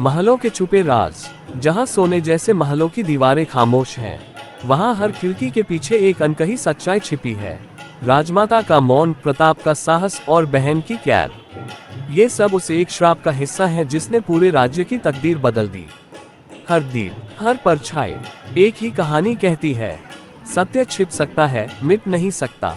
महलों के छुपे राज। जहां सोने जैसे महलों की दीवारें खामोश हैं, वहां हर खिड़की के पीछे एक अनकही सच्चाई छिपी है। राजमाता का मौन, प्रताप का साहस और बहन की कैद, ये सब उस एक श्राप का हिस्सा है जिसने पूरे राज्य की तकदीर बदल दी। हर दीप, हर परछाई एक ही कहानी कहती है, सत्य छिप सकता है, मिट नहीं सकता।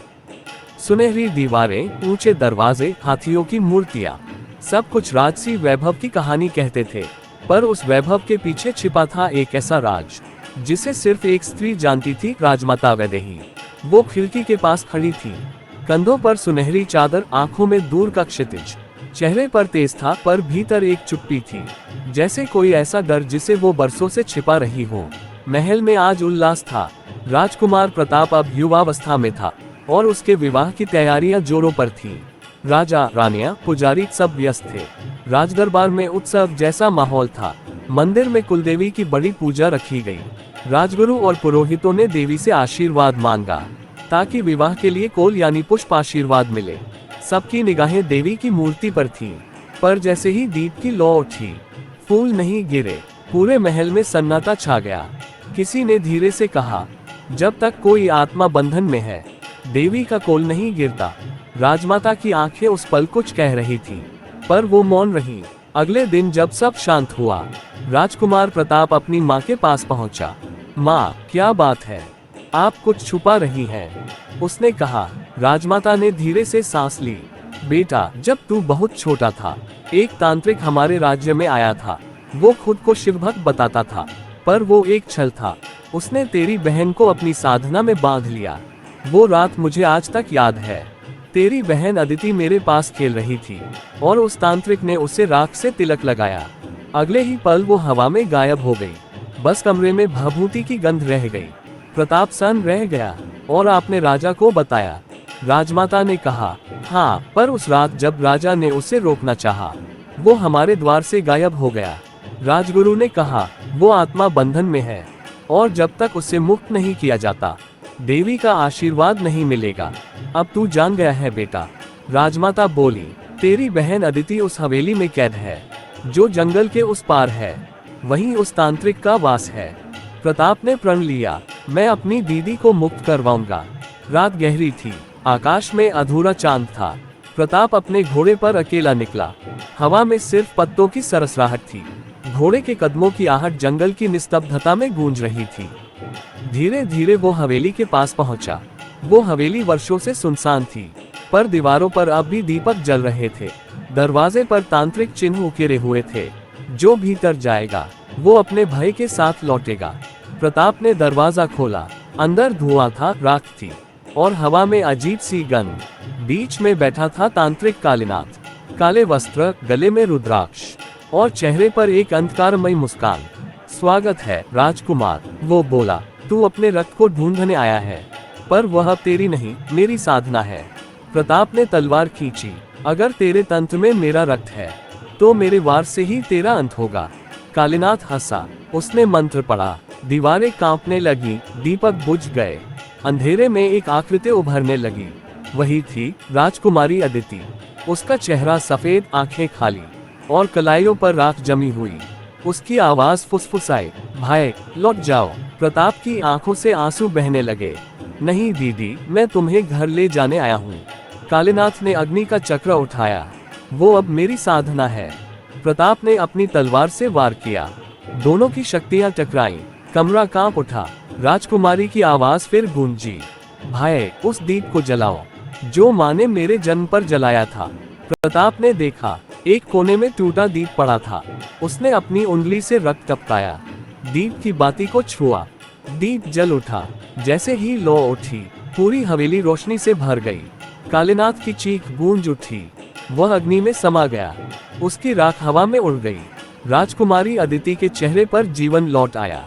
सुनहरी दीवारें, ऊंचे दरवाजे, हाथियों की मूर्तियां, सब कुछ राजसी वैभव की कहानी कहते थे। पर उस वैभव के पीछे छिपा था एक ऐसा राज जिसे सिर्फ एक स्त्री जानती थी, राजमाता वैदेही। वो खिड़की के पास खड़ी थी, कंधों पर सुनहरी चादर, आंखों में दूर का क्षितिज। चेहरे पर तेज था, पर भीतर एक चुप्पी थी, जैसे कोई ऐसा डर जिसे वो बरसों से छिपा रही हो। महल में आज उल्लास था। राजकुमार प्रताप अब युवावस्था में था और उसके विवाह की तैयारियां जोरों पर थीं। राजा, रानियां, पुजारी सब व्यस्त थे। राजदरबार में उत्सव जैसा माहौल था। मंदिर में कुलदेवी की बड़ी पूजा रखी गई। राजगुरु और पुरोहितों ने देवी से आशीर्वाद मांगा ताकि विवाह के लिए कोल यानी पुष्प आशीर्वाद मिले। सबकी निगाहें देवी की मूर्ति पर थीं, पर जैसे ही दीप की लौ उठी, फूल नहीं गिरे। पूरे महल में सन्नाटा छा गया। किसी ने धीरे से कहा, जब तक कोई आत्मा बंधन में है, देवी का कोल नहीं गिरता। राजमाता की आंखें उस पल कुछ कह रही थीं, पर वो मौन रही। अगले दिन जब सब शांत हुआ, राजकुमार प्रताप अपनी माँ के पास पहुंचा। माँ, क्या बात है? आप कुछ छुपा रही हैं, उसने कहा। राजमाता ने धीरे से सांस ली। बेटा, जब तू बहुत छोटा था, एक तांत्रिक हमारे राज्य में आया था। वो खुद को शिवभक्त बताता था, पर वो एक छल था। उसने तेरी बहन को अपनी साधना में बांध लिया। वो रात मुझे आज तक याद है। तेरी बहन अदिति मेरे पास खेल रही थी और उस तांत्रिक ने उसे राख से तिलक लगाया। अगले ही पल वो हवा में गायब हो गई। बस कमरे में भभूति की गंध रह गई। प्रताप सन रह गया। और आपने राजा को बताया? राजमाता ने कहा, हाँ, पर उस रात जब राजा ने उसे रोकना चाहा, वो हमारे द्वार से गायब हो गया। राजगुरु ने कहा, वो आत्मा बंधन में है और जब तक उसे मुक्त नहीं किया जाता, देवी का आशीर्वाद नहीं मिलेगा। अब तू जान गया है बेटा। राजमाता बोली, तेरी बहन अदिति उस हवेली में कैद है जो जंगल के उस पार है। वहीं उस तांत्रिक का वास है। प्रताप ने प्रण लिया, मैं अपनी दीदी को मुक्त करवाऊंगा। रात गहरी थी। आकाश में अधूरा चांद था। प्रताप अपने घोड़े पर अकेला निकला। हवा में सिर्फ पत्तों की सरसराहट थी। घोड़े के कदमों की आहट जंगल की निस्तब्धता में गूंज रही थी। धीरे धीरे वो हवेली के पास पहुंचा। वो हवेली वर्षों से सुनसान थी, पर दीवारों पर अब भी दीपक जल रहे थे। दरवाजे पर तांत्रिक चिन्ह उकेरे हुए थे। जो भीतर जाएगा, वो अपने भय के साथ लौटेगा। प्रताप ने दरवाजा खोला। अंदर धुआं था, राख थी और हवा में अजीब सी गंध। बीच में बैठा था तांत्रिक कालीनाथ। काले वस्त्र, गले में रुद्राक्ष और चेहरे पर एक अंधकारमयी मुस्कान। स्वागत है राजकुमार, वो बोला। तू अपने रक्त को ढूंढने आया है, पर वह तेरी नहीं, मेरी साधना है। प्रताप ने तलवार खींची। अगर तेरे तंत्र में मेरा रक्त है, तो मेरे वार से ही तेरा अंत होगा। कालीनाथ हंसा। उसने मंत्र पढ़ा। दीवारें कांपने लगी, दीपक बुझ गए। अंधेरे में एक आकृति उभरने लगी। वही थी राजकुमारी अदिति। उसका चेहरा सफेद, आंखें खाली और कलाइयों पर राख जमी हुई। उसकी आवाज फुसफुसाई, भाई लौट जाओ। प्रताप की आंखों से आंसू बहने लगे। नहीं दीदी, मैं तुम्हें घर ले जाने आया हूँ। कालीनाथ ने अग्नि का चक्र उठाया। वो अब मेरी साधना है। प्रताप ने अपनी तलवार से वार किया। दोनों की शक्तियां टकराईं। कमरा कांप उठा। राजकुमारी की आवाज फिर गूंजी, भाई उस दीप को जलाओ जो माँ ने मेरे जन्म पर जलाया था। प्रताप ने देखा, एक कोने में टूटा दीप पड़ा था। उसने अपनी उंगली से रक्त टपकाया। दीप की बाती को छुआ। दीप जल उठा। जैसे ही लौ उठी, पूरी हवेली रोशनी से भर गई। कालीनाथ की चीख गूंज उठी। वह अग्नि में समा गया। उसकी राख हवा में उड़ गई। राजकुमारी अदिति के चेहरे पर जीवन लौट आया।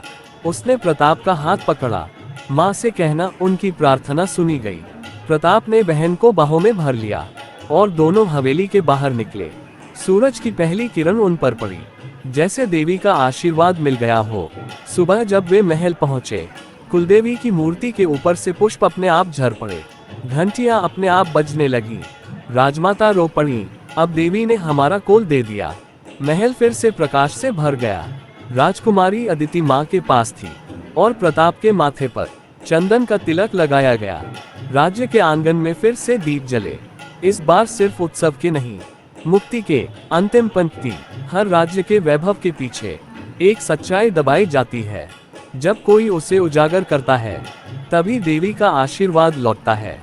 उसने प्रताप का हाथ पकड़ा। माँ से कहना उनकी प्रार्थना सुनी गई। प्रताप ने बहन को बाहों में भर लिया और दोनों हवेली के बाहर निकले। सूरज की पहली किरण उन पर पड़ी, जैसे देवी का आशीर्वाद मिल गया हो। सुबह जब वे महल पहुंचे, कुलदेवी की मूर्ति के ऊपर से पुष्प अपने आप झर पड़े। घंटियां अपने आप बजने लगी। राजमाता रो पड़ी, अब देवी ने हमारा कोल दे दिया। महल फिर से प्रकाश से भर गया। राजकुमारी अदिति माँ के पास थी और प्रताप के माथे पर चंदन का तिलक लगाया गया। राज्य के आंगन में फिर से दीप जले। इस बार सिर्फ उत्सव के नहीं, मुक्ति के। अंतिम पंक्ति। हर राज्य के वैभव के पीछे एक सच्चाई दबाई जाती है। जब कोई उसे उजागर करता है, तभी देवी का आशीर्वाद लौटता है।